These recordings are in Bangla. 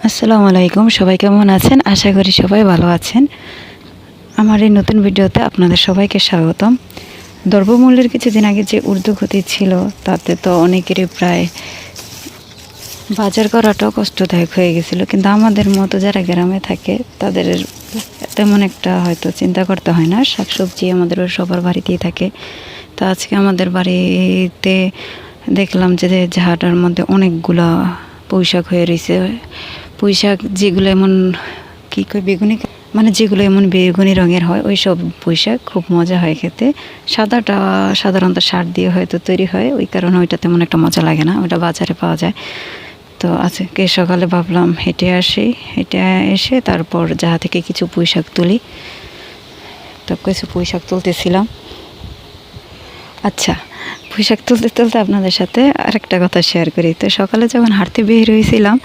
আসসালামু আলাইকুম, সবাই কেমন আছেন? আশা করি সবাই ভালো আছেন। আমার এই নতুন ভিডিওতে আপনাদের সবাইকে স্বাগতম। দ্রব্যমূল্যের কিছুদিন আগে যে ঊর্ধ্বগতি ছিল তাতে তো অনেকেরই প্রায় বাজার করাটাও কষ্টদায়ক হয়ে গেছিলো, কিন্তু আমাদের মতো যারা গ্রামে থাকে তাদের তেমন একটা হয়তো চিন্তা করতে হয় না। শাকসবজি আমাদের সবার বাড়িতেই থাকে। তো আজকে আমাদের বাড়িতে দেখলাম যে ঝাড়টার মধ্যে অনেকগুলা পুঁইশাক হয়ে রয়েছে। পুঁইশাক যেগুলো এমন কী কই বেগুনি, মানে যেগুলো এমন বেগুনি রঙের হয় ওই সব পুঁইশাক খুব মজা হয় খেতে। সাদাটা সাধারণত সার দিয়ে হয়তো তৈরি হয়, ওই কারণে ওইটা তেমন একটা মজা লাগে না, ওইটা বাজারে পাওয়া যায়। তো আজকে সকালে ভাবলাম হেঁটে আসি, হেঁটে এসে তারপর যাহা থেকে কিছু পুঁইশাক তুলি। তো কিছু পুঁইশাক তুলতেছিলাম। আচ্ছা, পুঁইশাক তুলতে তুলতে আপনাদের সাথে আরেকটা কথা শেয়ার করি। তো সকালে যখন হাঁটতে বের হয়েছিলাম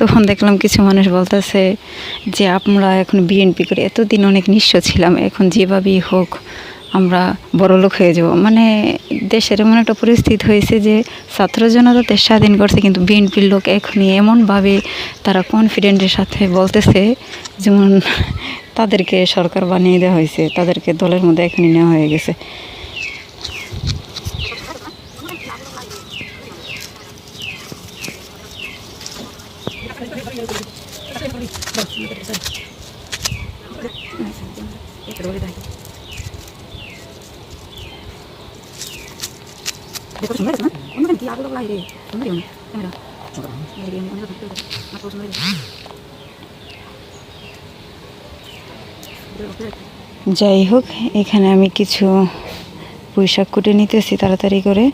তখন দেখলাম কিছু মানুষ বলতেছে যে আমরা এখন বিএনপি করি, এতদিন অনেক নিঃস্ব ছিলাম, এখন যেভাবেই হোক আমরা বড়লোক হয়ে যাব। মানে দেশের এমন একটা পরিস্থিতি হয়েছে যে ছাত্র জনতা দেশ স্বাধীন করছে, কিন্তু বিএনপির লোক এখনই এমনভাবে তারা কনফিডেন্টের সাথে বলতেছে যেমন তাদেরকে সরকার বানিয়ে দেওয়া হয়েছে, তাদেরকে দলের মধ্যে এখনই নেওয়া হয়ে গেছে। যাই হোক, এখানে আমি কিছু পুঁইশাক কুটে নিতেছি তাড়াতাড়ি করে।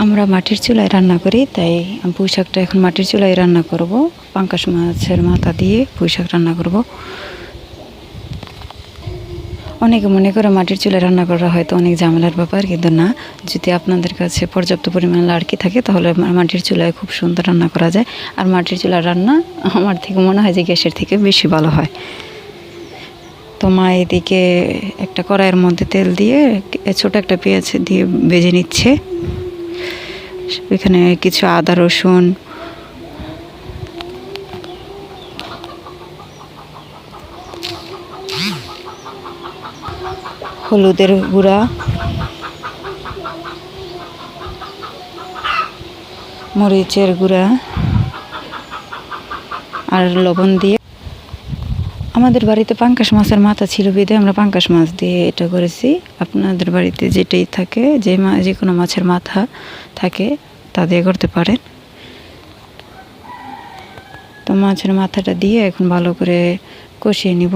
আমরা মাটির চুলায় রান্না করি, তাই পুঁইশাকটা এখন মাটির চুলায় রান্না করব। পাঙ্গাস মাছের মাথা দিয়ে পুঁইশাক রান্না করব। অনেকে মনে করে মাটির চুলায় রান্না করা হয়তো অনেক ঝামেলার ব্যাপার, কিন্তু না। যদি আপনাদের কাছে পর্যাপ্ত পরিমাণ লাড়কি থাকে তাহলে মাটির চুলায় খুব সুন্দর রান্না করা যায়। আর মাটির চুলার রান্না আমার থেকে মনে হয় যে গ্যাসের থেকে বেশি ভালো হয়। তো মা এদিকে একটা কড়াইয়ের মধ্যে তেল দিয়ে ছোটো একটা পেঁয়াজ দিয়ে ভেজে নিচ্ছে। এখানে কিছু আদা রসুন, হলুদের গুঁড়া, মরিচের গুঁড়া আর লবণ দিয়ে, আমাদের বাড়িতে পাঙ্গাস মাছের মাথা ছিল বিধে আমরা পাঙ্গাস মাছ দিয়ে এটা করেছি। আপনাদের বাড়িতে যেটাই থাকে, যে কোনো মাছের মাথা থাকে তা দিয়ে করতে পারেন। তো মাছের মাথাটা দিয়ে এখন ভালো করে কষিয়ে নিব।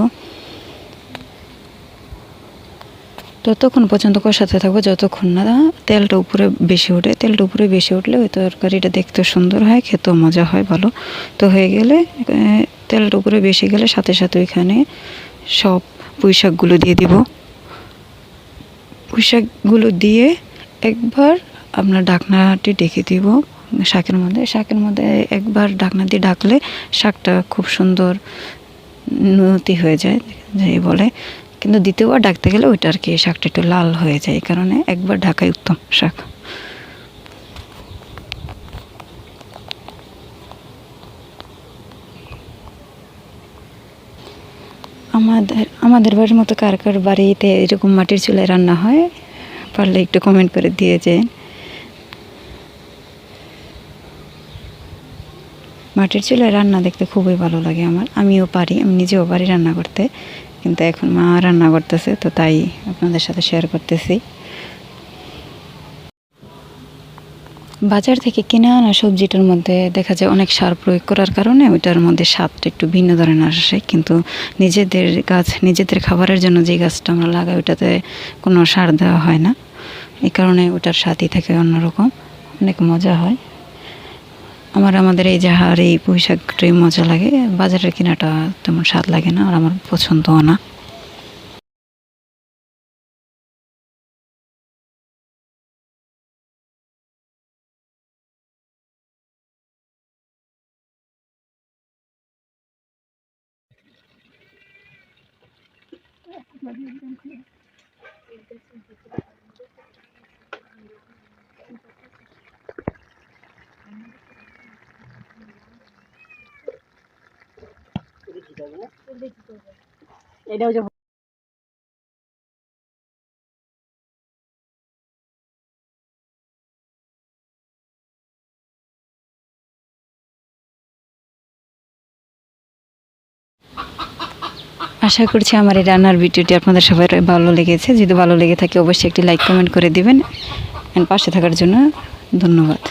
ততক্ষণ পর্যন্ত কষাতে থাকবো যতক্ষণ না তেলটা উপরে বেশি ওঠে। তেলটা উপরে বেশি উঠলে ওই তরকারিটা দেখতে সুন্দর হয়, খেতেও মজা হয় ভালো। তো হয়ে গেলে তেলটা উপরে বেশি গেলে সাথে সাথে ওইখানে সব পুঁইশাকগুলো দিয়ে দিব। পুঁইশাকগুলো দিয়ে একবার আপনার ঢাকনাটি ঢেকে দিব শাকের মধ্যে একবার ঢাকনা দিয়ে ঢাকলে শাকটা খুব সুন্দর নতি হয়ে যায় যাই বলে। কিন্তু দ্বিতীয়বার ডাকতে গেলে ওইটা আর কি শাকটা একটু লাল হয়ে যায়, এই কারণে একবার ঢাকাই উত্তম শাক। আমাদের বাড়ির মতো কার কার বাড়িতে এরকম মাটির চুলায় রান্না হয় পারলে একটু কমেন্ট করে দিয়ে যায়। মাটির চুলায় রান্না দেখতে খুবই ভালো লাগে আমার, আমিও পারি, আমি নিজেও পারি রান্না করতে, কিন্তু এখন মা রান্না করতেছে তো তাই আপনাদের সাথে শেয়ার করতেছি। বাজার থেকে কিনে আনা সবজিটার মধ্যে দেখা যায় অনেক সার প্রয়োগ করার কারণে ওইটার মধ্যে স্বাদটা একটু ভিন্ন ধরনের আসে, কিন্তু নিজেদের গাছ, নিজেদের খাবারের জন্য যে গাছটা আমরা লাগাই ওইটাতে কোনো সার দেওয়া হয় না, এই কারণে ওটার স্বাদই থাকে অন্যরকম, অনেক মজা হয়। আমাদের এই যাহার এই পুঁইশাকটাই মজা লাগে, বাজারের কেনাটা তেমন স্বাদ লাগে না আর আমার পছন্দও না। এটা হচ্ছে আশা করছি আমার এই রান্নার ভিডিওটি আপনাদের সবাই ভালো লেগেছে। যদি ভালো লেগে থাকে অবশ্যই একটি লাইক কমেন্ট করে দিবেন। পাশে থাকার জন্য ধন্যবাদ।